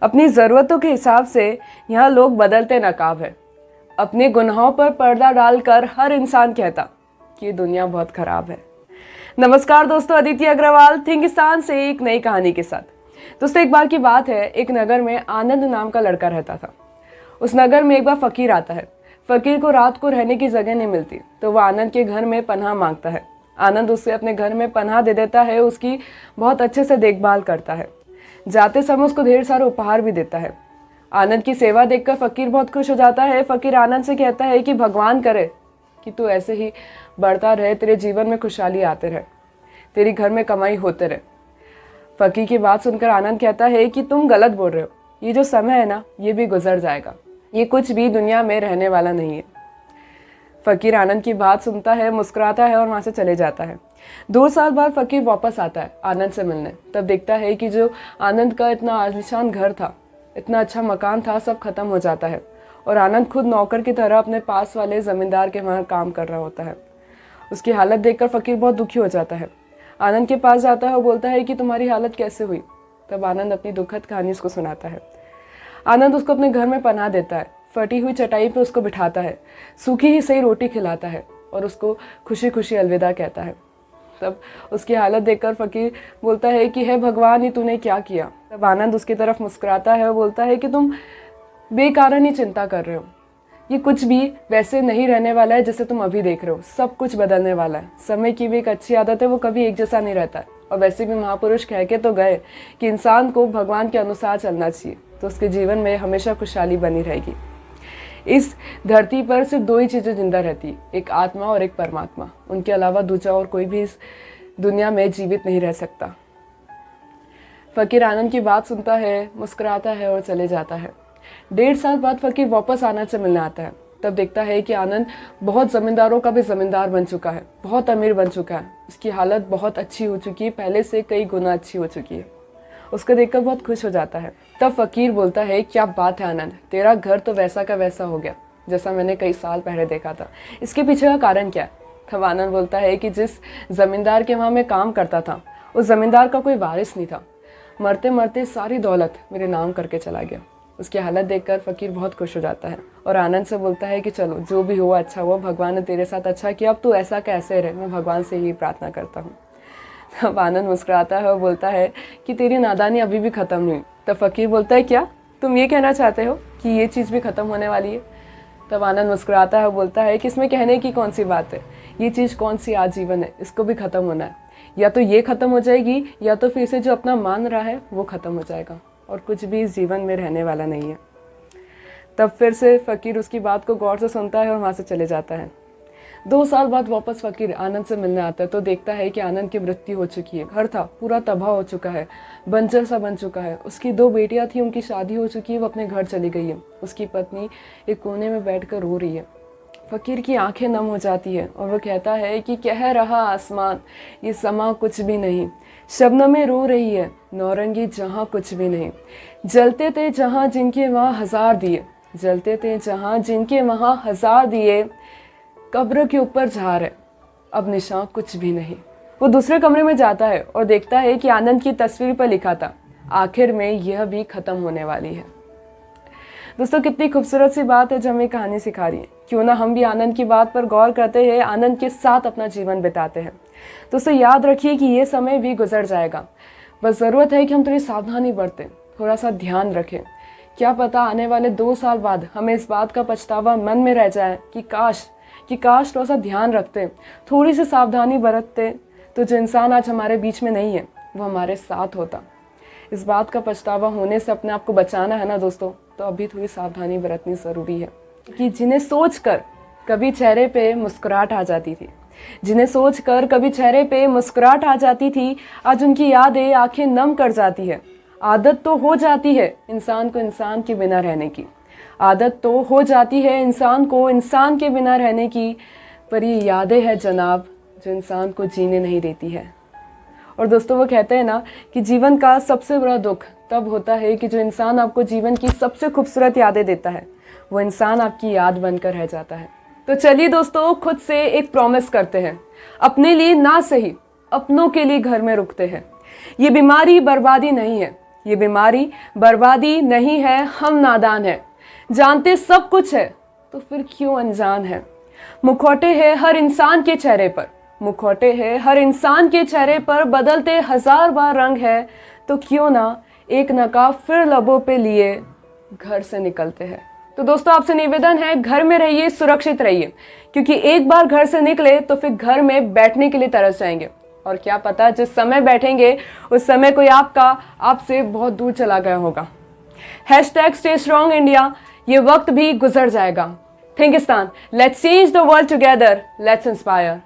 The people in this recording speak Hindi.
अपनी ज़रूरतों के हिसाब से यहाँ लोग बदलते नकाब है। अपने गुनाहों पर पर्दा डालकर हर इंसान कहता कि ये दुनिया बहुत ख़राब है। नमस्कार दोस्तों, अदिति अग्रवाल थिंकिस्तान से एक नई कहानी के साथ। दोस्तों, एक बार की बात है, एक नगर में आनंद नाम का लड़का रहता था। उस नगर में एक बार फ़कीर आता है। फ़कीर को रात को रहने की जगह नहीं मिलती तो वह आनंद के घर में पनाह मांगता है। आनंद उससे अपने घर में पनाह दे देता है, उसकी बहुत अच्छे से देखभाल करता है। जाते समय उसको ढेर सारे उपहार भी देता है। आनंद की सेवा देखकर फ़कीर बहुत खुश हो जाता है। फ़कीर आनंद से कहता है कि भगवान करे कि तू ऐसे ही बढ़ता रहे, तेरे जीवन में खुशहाली आते रहे, तेरी घर में कमाई होते रहे। फ़कीर की बात सुनकर आनंद कहता है कि तुम गलत बोल रहे हो, ये जो समय है ना, ये भी गुजर जाएगा, ये कुछ भी दुनिया में रहने वाला नहीं है। फ़कीर आनंद की बात सुनता है, मुस्कुराता है और वहाँ से चले जाता है। 2 साल बाद फ़कीर वापस आता है आनंद से मिलने। तब देखता है कि जो आनंद का इतना आलीशान घर था, इतना अच्छा मकान था, सब खत्म हो जाता है और आनंद खुद नौकर की तरह अपने पास वाले ज़मींदार के वहाँ काम कर रहा होता है। उसकी हालत देखकर फ़कीर बहुत दुखी हो जाता है। आनंद के पास जाता है और बोलता है कि तुम्हारी हालत कैसे हुई। तब आनंद अपनी दुखद कहानी उसको सुनाता है। आनंद उसको अपने घर में पनाह देता है, फटी हुई चटाई पर उसको बिठाता है, सूखी ही सही रोटी खिलाता है और उसको खुशी खुशी अलविदा कहता है। तब उसकी हालत देखकर फ़कीर बोलता है कि हे भगवान, ये तूने क्या किया। तब आनंद उसकी तरफ मुस्कुराता है और बोलता है कि तुम बेकारण ही चिंता कर रहे हो, ये कुछ भी वैसे नहीं रहने वाला है जैसे तुम अभी देख रहे हो। सब कुछ बदलने वाला है। समय की भी एक अच्छी आदत है, वो कभी एक जैसा नहीं रहता है। और वैसे भी महापुरुष कह के तो गए कि इंसान को भगवान के अनुसार चलना चाहिए, तो उसके जीवन में हमेशा खुशहाली बनी रहेगी। इस धरती पर सिर्फ 2 ही चीज़ें जिंदा रहती, एक आत्मा और एक परमात्मा। उनके अलावा दूसरा और कोई भी इस दुनिया में जीवित नहीं रह सकता। फ़कीर आनंद की बात सुनता है, मुस्कुराता है और चले जाता है। 1.5 साल बाद फ़कीर वापस आनंद से मिलने आता है। तब देखता है कि आनंद बहुत ज़मींदारों का भी ज़मींदार बन चुका है, बहुत अमीर बन चुका है। उसकी हालत बहुत अच्छी हो चुकी है, पहले से कई गुना अच्छी हो चुकी है। उसको देखकर बहुत खुश हो जाता है। तब फ़कीर बोलता है, क्या बात है आनंद, तेरा घर तो वैसा का वैसा हो गया जैसा मैंने कई साल पहले देखा था। इसके पीछे का कारण क्या है। तब आनंद बोलता है कि जिस ज़मींदार के वहाँ मैं काम करता था, उस ज़मींदार का कोई वारिस नहीं था। मरते मरते सारी दौलत मेरे नाम करके चला गया। उसकी हालत देखकर फ़कीर बहुत खुश हो जाता है और आनंद से बोलता है कि चलो, जो भी हुआ अच्छा हुआ, भगवान ने तेरे साथ अच्छा किया, अब तू ऐसा कैसे रहे, मैं भगवान से यही प्रार्थना करता हूँ। तब आनंद मुस्कुराता है और बोलता है कि तेरी नादानी अभी भी ख़त्म नहीं हुई। तब फ़कीर बोलता है, क्या तुम ये कहना चाहते हो कि ये चीज़ भी ख़त्म होने वाली है। तब आनंद मुस्कुराता है और बोलता है कि इसमें कहने की कौन सी बात है, ये चीज़ कौन सी आजीवन है, इसको भी ख़त्म होना है। या तो ये ख़त्म हो जाएगी या तो फिर से जो अपना मान रहा है वो ख़त्म हो जाएगा और कुछ भी इस जीवन में रहने वाला नहीं है। तब फिर से फ़कीर उसकी बात को गौर से सुनता है और वहाँ से चले जाता है। 2 साल बाद वापस फ़कीर आनंद से मिलने आता है तो देखता है कि आनंद की मृत्यु हो चुकी है। घर था पूरा तबाह हो चुका है, बंजर सा बन चुका है। उसकी 2 बेटियां थी, उनकी शादी हो चुकी है, वो अपने घर चली गई है। उसकी पत्नी एक कोने में बैठकर रो रही है। फ़कीर की आंखें नम हो जाती है और वो कहता है कि कह रहा आसमान, ये समा कुछ भी नहीं, शबनमें रो रही है, नौरंगी जहाँ कुछ भी नहीं। जलते थे जहाँ जिनके वहाँ 1000 दिए, जलते थे जहाँ जिनके वहाँ 1000 दिए, कब्र के ऊपर झार है, अब निशान कुछ भी नहीं। वो दूसरे कमरे में जाता है और देखता है कि आनंद की तस्वीर पर लिखा था, आखिर में यह भी ख़त्म होने वाली है। दोस्तों, कितनी खूबसूरत सी बात है जो हमें कहानी सिखा रही है। क्यों ना हम भी आनंद की बात पर गौर करते हैं, आनंद के साथ अपना जीवन बिताते हैं। दोस्तों, याद रखिए कि ये समय भी गुजर जाएगा, बस ज़रूरत है कि हम थोड़ी सावधानी बरतें, थोड़ा सा ध्यान रखें। क्या पता आने वाले 2 साल बाद हमें इस बात का पछतावा मन में रह जाए कि काश थोड़ा सा ध्यान रखते, थोड़ी सी सावधानी बरतते, तो जो इंसान आज हमारे बीच में नहीं है वो हमारे साथ होता। इस बात का पछतावा होने से अपने आप को बचाना है ना दोस्तों, तो अभी थोड़ी सावधानी बरतनी ज़रूरी है। कि जिन्हें सोचकर कभी चेहरे पे मुस्कुराहट आ जाती थी, जिन्हें सोचकर कभी चेहरे पे मुस्कुराहट आ जाती थी, आज उनकी यादें आंखें नम कर जाती है। आदत तो हो जाती है इंसान को इंसान के बिना रहने की, आदत तो हो जाती है इंसान को इंसान के बिना रहने की, पर ये यादें हैं जनाब जो इंसान को जीने नहीं देती है। और दोस्तों, वो कहते हैं ना कि जीवन का सबसे बड़ा दुख तब होता है कि जो इंसान आपको जीवन की सबसे खूबसूरत यादें देता है, वो इंसान आपकी याद बनकर रह जाता है। तो चलिए दोस्तों, खुद से एक प्रॉमिस करते हैं, अपने लिए ना सही अपनों के लिए घर में रुकते हैं। ये बीमारी बर्बादी नहीं है, ये बीमारी बर्बादी नहीं है, हम नादान हैं। जानते सब कुछ है तो फिर क्यों अनजान है। मुखौटे है हर इंसान के चेहरे पर, मुखौटे है हर इंसान के चेहरे पर, बदलते हजार बार रंग है तो क्यों ना एक नकाब फिर लबों पे लिए घर से निकलते हैं। तो दोस्तों आपसे निवेदन है, घर में रहिए, सुरक्षित रहिए, क्योंकि एक बार घर से निकले तो फिर घर में बैठने के लिए तरस जाएंगे और क्या पता जिस समय बैठेंगे उस समय कोई आपसे बहुत दूर चला गया होगा। हैशटैग स्टे स्ट्रॉन्ग इंडिया, ये वक्त भी गुजर जाएगा। Thinkistan, let's change the world together, let's inspire.